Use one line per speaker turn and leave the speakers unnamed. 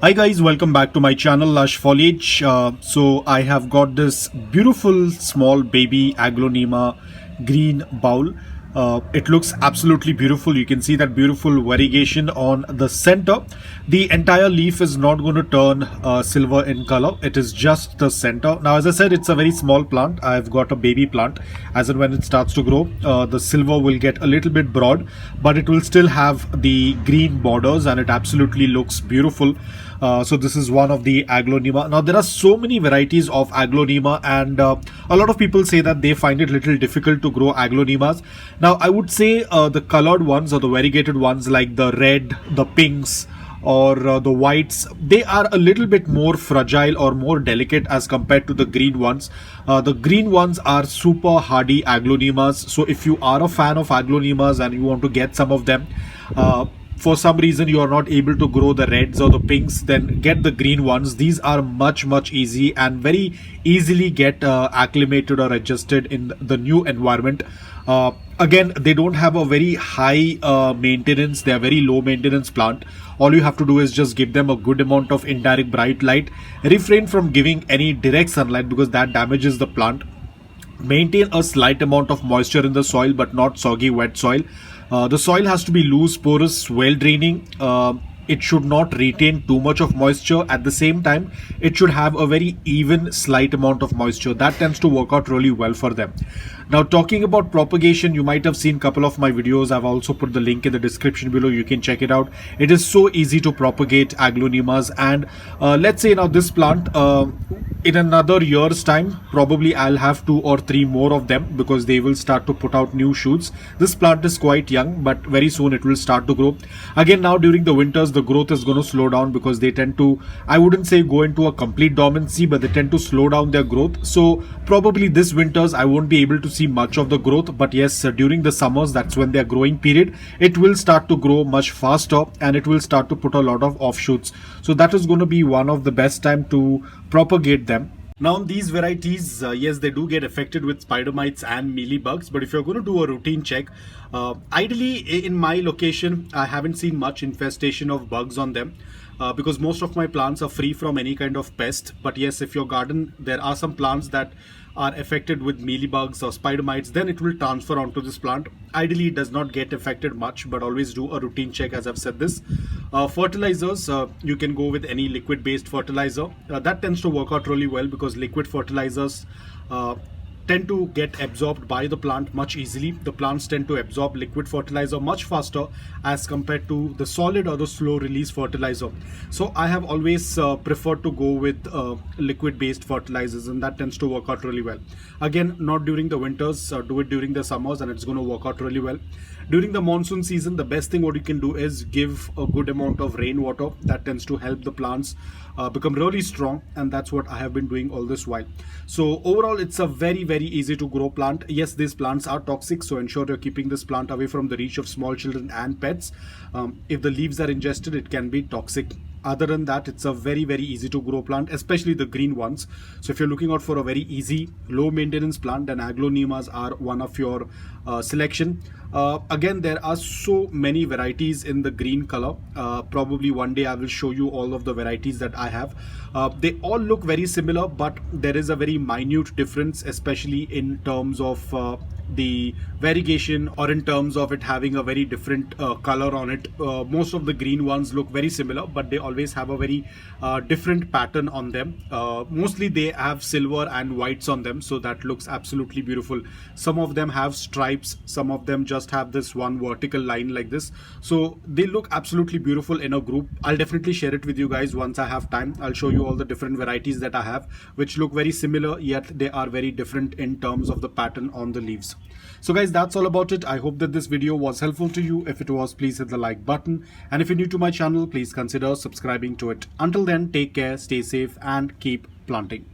Hi guys, welcome back to my channel Lush Foliage. So I have got this beautiful small baby Aglaonema green bowl. It looks absolutely beautiful. You can see that beautiful variegation on the center. The entire leaf is not going to turn silver in color. It is just the center. Now, as I said, it's a very small plant. I've got a baby plant. As and when it starts to grow, the silver will get a little bit broad, but it will still have the green borders, and it absolutely looks beautiful. So this is one of the Aglaonema. Now there are so many varieties of Aglaonema, and a lot of people say that they find it little difficult to grow Aglaonemas. Now I would say the colored ones or the variegated ones like the red, the pinks, or the whites, they are a little bit more fragile or more delicate as compared to the green ones. The green ones are super hardy Aglaonemas. So if you are a fan of Aglaonemas and you want to get some of them, for some reason you are not able to grow the reds or the pinks, then get the green ones. These are much easy and very easily get acclimated or adjusted in the new environment. Again, they don't have a very high maintenance. They are very low maintenance plant. All you have to do is just give them a good amount of indirect bright light. Refrain from giving any direct sunlight because that damages the plant. Maintain a slight amount of moisture in the soil, but not soggy wet soil. The soil has to be loose, porous, well draining. It should not retain too much of moisture. At the same time, it should have a very even slight amount of moisture. That tends to work out really well for them. Now, talking about propagation, you might have seen a couple of my videos. I've also put the link in the description below. You can check it out. It is so easy to propagate Aglaonemas, and let's say now this plant, in another year's time, probably I'll have 2 or 3 more of them because they will start to put out new shoots. This plant is quite young, but very soon it will start to grow. Again, now during the winters, the growth is going to slow down because they tend to, I wouldn't say go into a complete dormancy, but they tend to slow down their growth. So probably this winters, I won't be able to see much of the growth, but yes, during the summers, that's when their growing period, it will start to grow much faster and it will start to put a lot of offshoots. So that is going to be one of the best time to propagate them. Now these varieties, yes, they do get affected with spider mites and mealybugs, but if you're going to do a routine check, ideally in my location, I haven't seen much infestation of bugs on them. Because most of my plants are free from any kind of pest. But yes, if your garden, there are some plants that are affected with mealybugs or spider mites, then it will transfer onto this plant. Ideally, it does not get affected much, but always do a routine check, as I've said this. Fertilizers, you can go with any liquid based fertilizer. That tends to work out really well because liquid fertilizers tend to get absorbed by the plant much easily. The plants tend to absorb liquid fertilizer much faster as compared to the solid or the slow release fertilizer. So I have always preferred to go with liquid based fertilizers, and that tends to work out really well. Again, not during the winters, do it during the summers and it's going to work out really well. During the monsoon season, the best thing what you can do is give a good amount of rainwater. That tends to help the plants become really strong, and that's what I have been doing all this while. So overall, it's a very easy to grow plant. Yes, these plants are toxic, so ensure you're keeping this plant away from the reach of small children and pets. If the leaves are ingested, it can be toxic. Other than that, it's a very easy to grow plant, especially the green ones. So if you're looking out for a very easy, low maintenance plant, then Aglaonemas are one of your selection. Again, there are so many varieties in the green color. Probably one day I will show you all of the varieties that I have. They all look very similar, but there is a very minute difference, especially in terms of the variegation or in terms of it having a very different color on it. Most of the green ones look very similar, but they always have a very different pattern on them. Mostly they have silver and whites on them, so that looks absolutely beautiful. Some of them have stripes, some of them just have this one vertical line like this, so they look absolutely beautiful in a group. I'll definitely share it with you guys once I have time. I'll show you all the different varieties that I have, which look very similar, yet they are very different in terms of the pattern on the leaves. So guys, that's all about it. I hope that this video was helpful to you. If it was, please hit the like button, and if you're new to my channel, please consider subscribing to it. Until then, take care, stay safe, and keep planting.